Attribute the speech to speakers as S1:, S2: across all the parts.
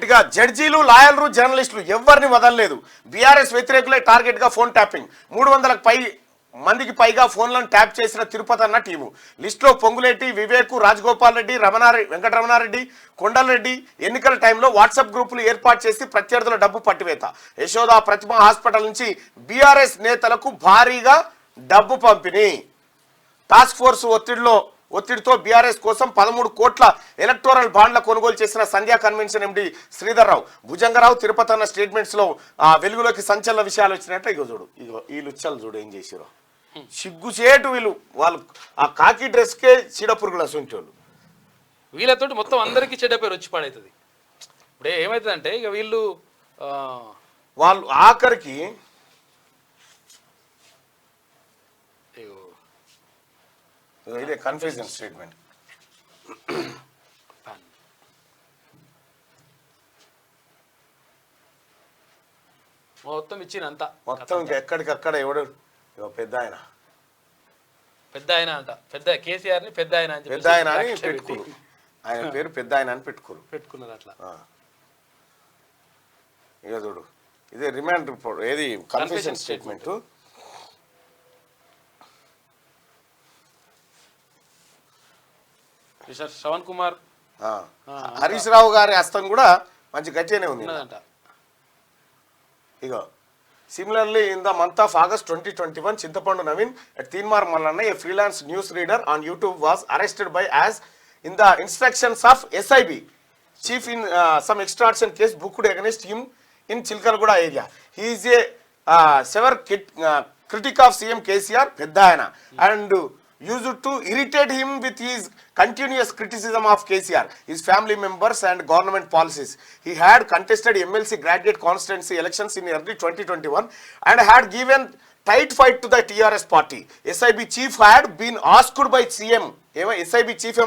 S1: గట్టిగా జడ్జీలు లాయర్లు జర్నలిస్టులు ఎవరిని వదలలేదు. బీఆర్ఎస్ వ్యతిరేకులే టార్గెట్గా ఫోన్ ట్యాపింగ్. 300 మందికి పైగా ఫోన్లను ట్యాప్ చేసిన తిరుపతి అన్న టీము. లిస్టులో పొంగులేటి, వివేక్, రాజగోపాల్ రెడ్డి, వెంకటరమణారెడ్డి, కొండలరెడ్డి. ఎన్నికల టైంలో వాట్సాప్ గ్రూపులు ఏర్పాటు చేసి ప్రత్యర్థుల డబ్బు పట్టివేత. యశోద ప్రతిమ హాస్పిటల్ నుంచి బీఆర్ఎస్ నేతలకు భారీగా డబ్బు పంపిణీ. టాస్క్ ఫోర్స్ ఒత్తిడితో బీఆర్ఎస్ కోసం 13 కోట్ల ఎలక్టోరల్ బాండ్ల కొనుగోలు చేసిన సంధ్యా కన్వెన్షన్ ఎండి శ్రీధర్ రావు, భుజంగరావు, తిరుపతి అన్న స్టేట్మెంట్స్ లో వెలుగులోకి సంచలన విషయాలు వచ్చినట్టు. ఈ లుచ్చలు చూడు ఏం చేసిరో. సిగ్గుచేటు వాళ్ళు ఆ కాకి డ్రెస్కే చీడపురుగులు అసంటోళ్ళు.
S2: వీళ్ళతోటి మొత్తం అందరికీ చెడ్డ పేరు వచ్చి పడవుతుంది. ఇప్పుడు ఏమవుతుందంటే ఇక
S1: వాళ్ళు ఆఖరికి ఇదే కన్ఫ్యూజన్ స్టేట్మెంట్.
S2: మొత్తం ఇచ్చినంత
S1: మొత్తం ఎక్కడికక్కడ ఎవడు పెద్ద ఆయన
S2: అంట, పెద్ద కేసీఆర్ ని పెద్ద ఆయన
S1: అని పెట్టుకోరు. ఆయన పేరు పెద్ద ఆయన అని పెట్టుకున్నారు
S2: అట్లా.
S1: ఇక చూడు ఇదే రిమాండ్ రిపోర్ట్, ఏది కన్ఫ్యూజన్ స్టేట్మెంట్.
S2: శ్రవణ్ కుమార్,
S1: హరీష్ రావు గారి హస్తం కూడా మంచి గట్టిగానే ఉంది. ఇగో similarly in the month of August 2021, Chintapandu Naveen at Teenmar Mallanna, a freelance news reader on YouTube, was arrested by as in the instructions of SIB chief in some extortion case booked against him in Chilkalguda area. He is a severe critic of CM KCR Peddayana and used to irritate him with his continuous criticism of KCR, his family members and government policies. He had contested MLC graduate constituency elections in early 2021 and had given tight fight to the TRS party. SIB chief had been asked by CM, SIB chief has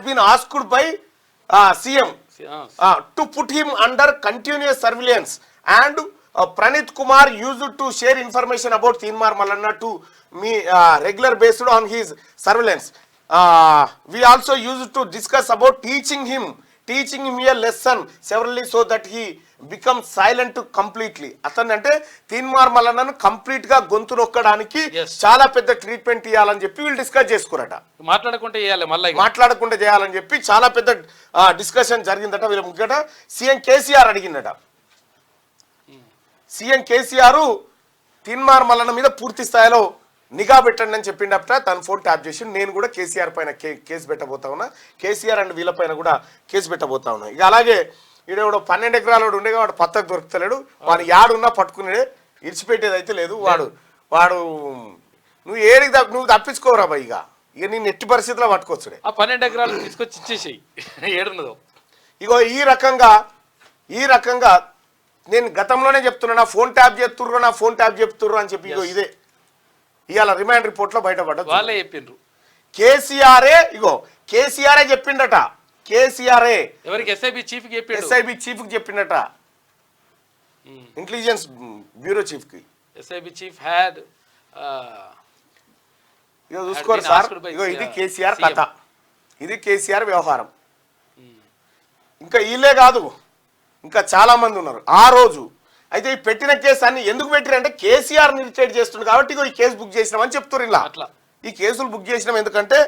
S1: been asked by CM to put him under continuous surveillance, and Pranit Kumar used to share information about Teenmar Mallanna to me regular based on his surveillance. We also used to discuss about teaching him a lesson severally so that he becomes silent completely. అతను అంటే Teenmar మల్లన్నను complete గా గొంతు నొక్కడానికి చాలా పెద్ద treatment ఇవ్వాలని చెప్పి వీళ్ళు discuss చేసుకోరట. మాట్లాడకుండా చేయాలని చెప్పి చాలా పెద్ద డిస్కషన్ జరిగిందట. వీళ్ళ ముగ్గట సీఎం కేసీఆర్ అడిగిందట. సీఎం కేసీఆర్ తీన్మార్ మల్లన్న మీద పూర్తి స్థాయిలో నిఘా పెట్టండి అని చెప్పిండట. తన ఫోన్ ట్యాప్ చేసి నేను కూడా కేసీఆర్ పైన కేసు పెట్టబోతా ఉన్నా, కేసీఆర్ అండ్ వీళ్ళపైన కూడా కేసు పెట్టబోతా ఉన్నా. ఇక అలాగే ఈడేవాడు 12 ఎకరాల ఉండేగా వాడు పత్తకు దొరుకుతలేడు, వాడు యాడున్నా పట్టుకునేడే, ఇడిచిపెట్టేది అయితే లేదు. వాడు నువ్వు తప్పించుకోరా బాయ్. ఇక నేను ఎట్టి పరిస్థితిలో పట్టుకోవచ్చుడే.
S2: 12 ఎకరాలు తీసుకొచ్చి ఇచ్చేసి ఏడున్నదో.
S1: ఇగో ఈ రకంగా నేను గతంలోనే చెప్తున్నా, నా ఫోన్ ట్యాప్ చేస్తుర్రు అని చెప్పి ఇగో ఇదే ఇవాళ రిమాండ్ రిపోర్ట్ లో బయటపడ్డది.
S2: వాళ్ళే చెప్పిండ్రు.
S1: కేసీఆరే చెప్పిండట. కేసీఆర్ఏ
S2: ఎవరికి? ఎస్ఐబి
S1: చీఫ్ కి చెప్పిండట, ఇంటెలిజెన్స్ బ్యూరో చీఫ్ కి.
S2: ఎస్ఐబి చీఫ్ హ్యాడ్
S1: ఇగో చూసుకోరు సార్. ఇగో ఇది కేసీఆర్ కథ, ఇది కేసీఆర్ వ్యవహారం. ఇంకా వీళ్ళే కాదు, ఇంకా చాలా మంది ఉన్నారు ఆ రోజు. అయితే ఈ పెట్టిన కేసు అన్ని ఎందుకు పెట్టిరంటే కేసీఆర్ ఇరిటేట్ చేస్తుంది కాబట్టి ఈ కేసు బుక్ చేసినామని చెప్తారు. ఇలా ఈ కేసులు బుక్ చేసినాం ఎందుకంటే,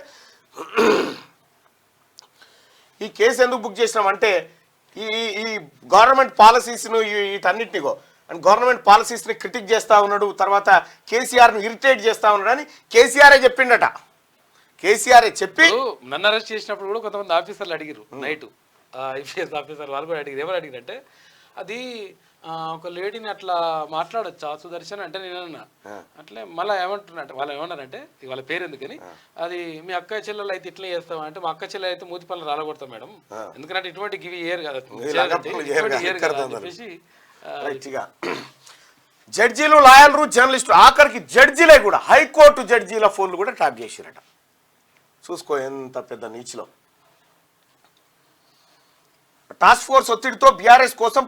S1: ఈ కేసు ఎందుకు బుక్ చేసినామంటే ఈ గవర్నమెంట్ పాలసీస్ను వీటన్నిటినిగో అండ్ గవర్నమెంట్ పాలసీస్ని క్రిటిక్ చేస్తూ ఉన్నాడు, తర్వాత కేసీఆర్ను ఇరిటేట్ చేస్తూ ఉన్నాడు అని కేసీఆరే చెప్పిండట. కేసీఆర్ఏ చెప్పి
S2: నన్ను అరెస్ట్ చేసినప్పుడు కూడా కొంతమంది ఆఫీసర్లు అడిగారు, నైట్ ఐపీఎస్ ఆఫీసర్ వాళ్ళు కూడా అడిగారు. ఎవరు అడిగారంటే అది ఒక లేడీని అట్లా మాట్లాడొచ్చా సుదర్శన్ అంటే నేను అన్నా. అట్లే మళ్ళీ ఏమంటున్నట్టు వాళ్ళు ఏమన్నారంటే వాళ్ళ పేరు ఎందుకని, అది మీ అక్క చెల్లెలు అయితే ఇట్లా చేస్తాం అంటే, మా అక్క చెల్లెలు అయితే మూతి పనులు రాలగొడతాం మేడం, ఎందుకంటే ఇటువంటి గివి ఏరు కదా చెప్పేసి.
S1: జడ్జీలు లాయర్లు జర్నలిస్టులు ఆఖరికి జడ్జీలే కూడా హైకోర్టు జడ్జీల ఫోన్లు కూడా ట్యాప్ చేసిరట. చూసుకో ఎంత పెద్ద నీచిలో. టాస్క్ ఫోర్స్ ఒత్తిడితో బీఆర్ఎస్ కోసం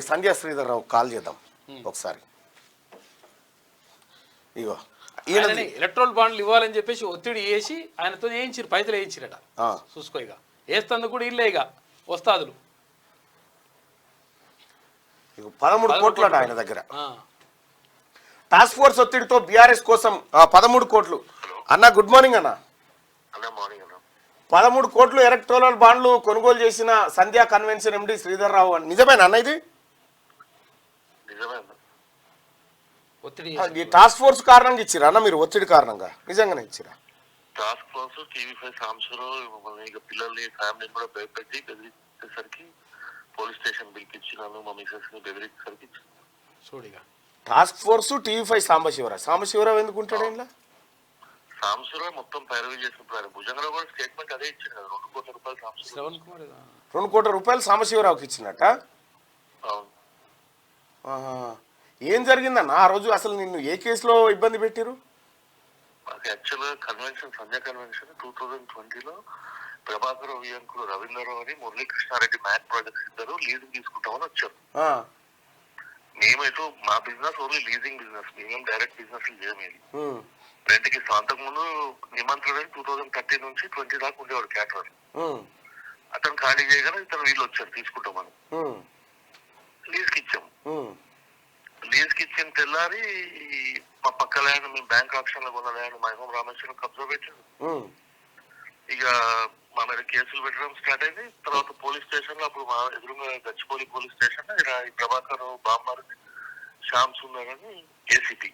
S1: సంజయ్ శ్రీధర్ రావు కాల్ చేద్దాం ఒకసారి. ఇగో
S2: ఎలక్ట్రోల్ బాండ్లు ఇవ్వాలని చెప్పేసి ఒత్తిడి వేసి ఆయనతో వేయించారు, పైసలు వేయించారట. చూసుకో ఇక వేస్తందుకు కూడా ఇల్లే ఇక వస్తాదులు
S1: 13 కోట్లట ఆయన దగ్గర. టాస్క్ ఫోర్స్ ఒత్తిడితో బీఆర్ఎస్ కోసం 13 కోట్లు. అన్న గుడ్ మార్నింగ్ అన్న. 13 కోట్లు ఎలక్టోరల్ బాండ్లు కొనుగోలు చేసిన సంధ్యా కన్వెన్షన్ ఎండి శ్రీధర్ రావు అని నిజమేనా అన్న ఇది? ఈ టాస్క్ ఫోర్స్ కారణంగా ఇచ్చిరా అన్న మీరు? ఒత్తిడి కారణంగా నిజంగానే ఇచ్చిరా?
S3: టాస్క్ ఫోర్స్ టీవీ5 సాంబశివరావు ఇక పిల్లల్ని ఫ్యామిలీని కూడా భయపెట్టి బెదిరించేసరికి పోలీస్ స్టేషన్ పిలిపించినాను. మా మిసెస్ ని బెదిరించేసరికి
S2: చూడిగా
S1: టాస్క్ ఫోర్స్ టీవీ5 సాంబశివరావు ఎందుకు ఉంటాడు ఇలా?
S3: సాంబశివరావు మొత్తం పైరవీ చేసినప్పుడు ఆయన భుజంగరావు కూడా స్టేట్మెంట్ అదే ఇచ్చింది కదా, 2 కోట్ల రూపాయలు సాంబశివరావు.
S1: 2 కోట్ల రూపాయలు సాంబశివరావుకి ఇచ్చినట్ట?
S3: అవును.
S1: ఏం జరిగిందన్న ఆ రోజు? అసలు నిన్ను ఏ కేసులో ఇబ్బంది పెట్టిరు?
S3: మాకు యాక్చువల్గా కన్వెన్షన్ సంధ్యా కన్వెన్షన్ 2020లో ప్రభాకర్ వియంకులు రవీంద్రరావు అని మురళీకృష్ణారెడ్డి మ్యాట్ ప్రాజెక్ట్స్ ఇద్దరు లీజింగ్ తీసుకుంటామని వచ్చారు. మేమైతే మా బిజినెస్ ఓన్లీ లీజింగ్ బిజినెస్, మేము డైరెక్ట్ బిజినెస్ చేయమేది. రెంట్కి అంతకుముందు నిమంత్రుడు 2013 నుంచి 20 దాకా ఉండేవాడు క్యాటరర్. అతను ఖాళీ చేయగానే ఇతను వీళ్ళు వచ్చారు తీసుకుంటామని లీజ్కి ఇచ్చాము. లీజ్కి ఇచ్చిన తెల్లారి మా పక్క ల్యాండ్ మేము బ్యాంక్ ఆప్షన్ లో కొన్న ల్యాండ్ మైహోం రామేశ్వరం కబ్జా పెట్టారు. ఇక మా మీద కేసులు పెట్టడం స్టార్ట్ అయింది. తర్వాత పోలీస్ స్టేషన్ లో అప్పుడు మా ఎదురుగా గచ్చిపోలి పోలీస్ స్టేషన్ లో ఈ ప్రభాకర్ బామ్మారిని శ్యామ్ సుందర్ అని ఏసీపీ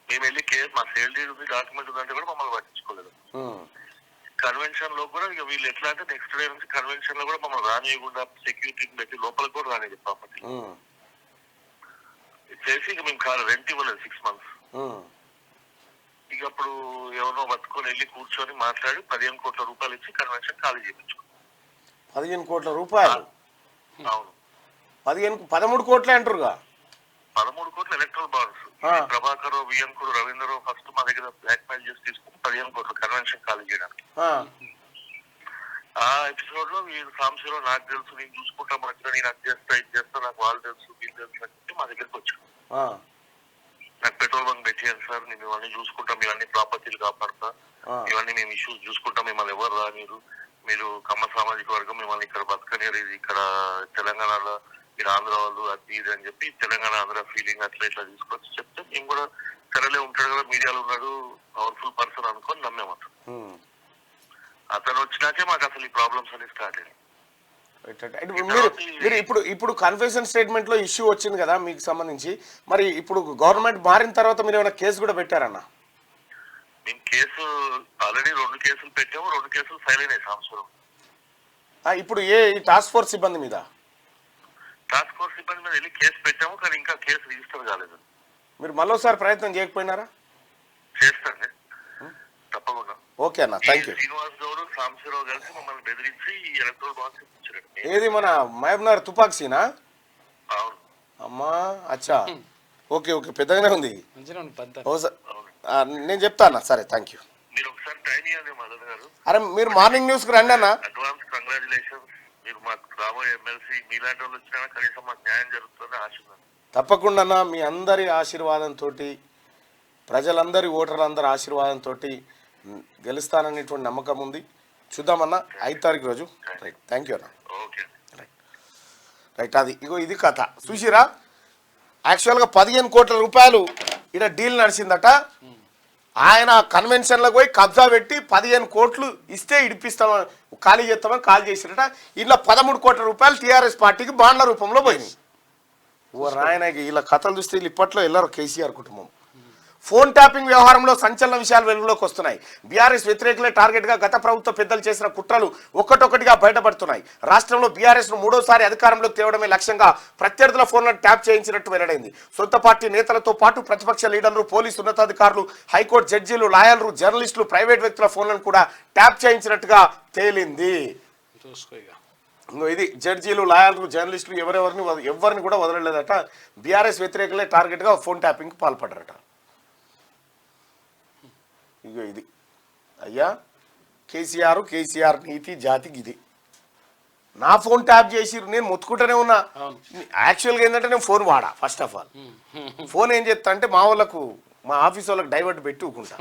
S3: మేము వెళ్ళి కేసు మా సేల్ డీడ్ ఉంది డాక్యుమెంట్ ఉందంటే కూడా మమ్మల్ని పట్టించుకోలేదు. కన్వెన్షన్ లో కూడా ఇక వీళ్ళు ఎట్లా అంటే నెక్స్ట్ డే నుంచి కన్వెన్షన్ లో కూడా మమ్మల్ని రానియకుండా సెక్యూరిటీని పెట్టి లోపలికి కూడా రానిది ప్రాపర్టీ చేసి ఇక మేము కాదు రెంట్ ఇవ్వలేదు 6 months. ఇక అప్పుడు ఎవరినో పట్టుకొని వెళ్ళి కూర్చొని మాట్లాడి 15 కోట్ల రూపాయలు ఇచ్చి కన్వెన్షన్ ఖాళీ చేయించుకో.
S1: 15 కోట్ల రూపాయలు?
S3: అవును.
S1: 13 కోట్లే అంటారుగా?
S3: 13 కోట్ల electoral bonds. Prabhakar వియంకుడు Ravindra Rao first మా దగ్గర బ్లాక్ మెయిల్ చేసి తీసుకుని 15 కోట్లు కన్వెన్షన్ ఖాళీ చేయడానికి. ఆ ఎపిసోడ్ లో వీళ్ళు సాంబశివరావు నాకు తెలుసు నేను చూసుకుంటా మంచిగా నేను అది చేస్తా ఇది చేస్తా నాకు వాళ్ళు తెలుసు వీళ్ళు తెలుసు అని చెప్పి మా దగ్గరికి వచ్చాను. నాకు పెట్రోల్ బంక్ పెట్టేయండి సార్, నేను ఇవన్నీ చూసుకుంటాం, ఇవన్నీ ప్రాపర్టీలు కాపాడతా, ఇవన్నీ మేము ఇష్యూస్ చూసుకుంటాం, మిమ్మల్ని ఎవరు రానిరు, మీరు కమ్మ సామాజిక వర్గం మిమ్మల్ని ఇక్కడ బతకనిరు, ఇది ఇక్కడ తెలంగాణలో మీరు ఆంధ్ర వాళ్ళు అది ఇది అని చెప్పి తెలంగాణ ఆంధ్ర ఫీలింగ్ అట్లా ఇట్లా తీసుకొచ్చి చెప్తే మేము కూడా సరేలే ఉంటాడు కదా మీడియాలో ఉన్నాడు పవర్ఫుల్ పర్సన్ అనుకొని నమ్మేం అతను వచ్చినాకే మాకు అసలు ఈ ప్రాబ్లమ్స్ అన్ని స్టార్ట్ అయ్యాయి.
S1: మీరు ఇప్పుడు కన్ఫెషన్ స్టేట్మెంట్ లో ఇష్యూ వచ్చింది కదా మీకు సంబంధించి, మరి ఇప్పుడు గవర్నమెంట్ మారిన తర్వాత మీరు ఏమైనా కేసు కూడా పెట్టారన్న?
S3: మేము కేసు ఆల్రెడీ 2 కేసులు పెట్టాము, 2 కేసులు ఫైల్ అయినాయి సంవత్సరం.
S1: ఇప్పుడు ఈ టాస్క్ ఫోర్స్ సిబ్బంది మీద
S3: వెళ్ళి కేసు పెట్టాము, కానీ ఇంకా కేసు రిజిస్టర్ కాలేదు.
S1: మీరు మళ్ళీసారి ప్రయత్నం చేయకపోయినారా?
S3: చేస్తాండి తప్పకుండా.
S1: ఓకే అన్న, థ్యాంక్ యూ.
S3: శ్రీనివాస్ గౌడ్ సాంబశివరావు కలిసి మమ్మల్ని బెదిరించి ఎలక్ట్రల్ బాండ్స్ ఇచ్చారు.
S1: ఏది మన మహబూబ్నగర్ తుపాక్సీనా?
S3: అవును.
S1: అమ్మా అచ్చా, ఓకే ఓకే, పెద్దగానే ఉంది. నేను చెప్తా అన్న. సరే థ్యాంక్ యూ.
S3: మీరు ఒకసారి టైం ఇవ్వండి మదన్ గారు.
S1: అరే మీరు మార్నింగ్ న్యూస్ కి రండి అన్న.
S3: Advance congratulations. మీరు మాకు రాబోయే ఎమ్మెల్సీ మీలాంటి వాళ్ళు వచ్చినా కనీసం మాకు న్యాయం జరుగుతుందని ఆశిస్తున్నాను.
S1: తప్పకుండా అన్న, మీ అందరి ఆశీర్వాదంతో, ప్రజలందరి ఓటర్లందరి ఆశీర్వాదంతో గెలుస్తాననేటువంటి నమ్మకం ఉంది. చూద్దామన్నా 5 తారీఖు రోజు. రైట్, థ్యాంక్ యూ అన్న. రైట్, అది ఇది కథ చూసిరా. యాక్చువల్గా 15 కోట్ల రూపాయలు ఇక్కడ డీల్ నడిచిందట. ఆయన కన్వెన్షన్లకు పోయి కబ్జా పెట్టి 15 కోట్లు ఇస్తే ఇడిపిస్తామని ఖాళీ చేస్తామని కాల్ చేసిరట. ఇలా 13 కోట్ల రూపాయలు టీఆర్ఎస్ పార్టీకి బాండ్ల రూపంలో పోయినాయి. ఓ రాయనకి ఇలా కథలు చూస్తే వీళ్ళు ఇప్పట్లో వెళ్ళరు. కేసీఆర్ కుటుంబం ఫోన్ ట్యాపింగ్ వ్యవహారంలో సంచలన విషయాలు వెలుగులోకి వస్తున్నాయి. బీఆర్ఎస్ వ్యతిరేకులే టార్గెట్గా గత ప్రభుత్వ పెద్దలు చేసిన కుట్రలు ఒక్కటొక్కటిగా బయటపడుతున్నాయి. రాష్ట్రంలో బీఆర్ఎస్ను 3వసారి అధికారంలోకి తేవడమే లక్ష్యంగా ప్రత్యర్థుల ఫోన్లను ట్యాప్ చేయించినట్టు వెల్లడైంది. సొంత పార్టీ నేతలతో పాటు ప్రతిపక్ష లీడర్లు, పోలీసు ఉన్నతాధికారులు, హైకోర్టు జడ్జీలు, లాయర్లు, జర్నలిస్టులు, ప్రైవేట్ వ్యక్తుల ఫోన్లను కూడా ట్యాప్ చేయించినట్టుగా తేలింది. ఇది జడ్జీలు, లాయర్లు, జర్నలిస్టులు ఎవరిని కూడా వదలలేదట. బీఆర్ఎస్ వ్యతిరేకులే టార్గెట్గా ఫోన్ ట్యాపింగ్కి పాల్పడ్డారట. ఇగో ఇది అయ్యా కేసీఆర్ నీతి జాతికి ఇది. నా ఫోన్ ట్యాప్ చేసి నేను మొత్తుకుంటూనే ఉన్నా. యాక్చువల్గా ఏంటంటే నేను ఫోన్ వాడా. ఫస్ట్ ఆఫ్ ఆల్ ఫోన్ ఏం చేస్తా అంటే మా ఆఫీస్ వాళ్ళకి డైవర్ట్ పెట్టి ఊకుంటా.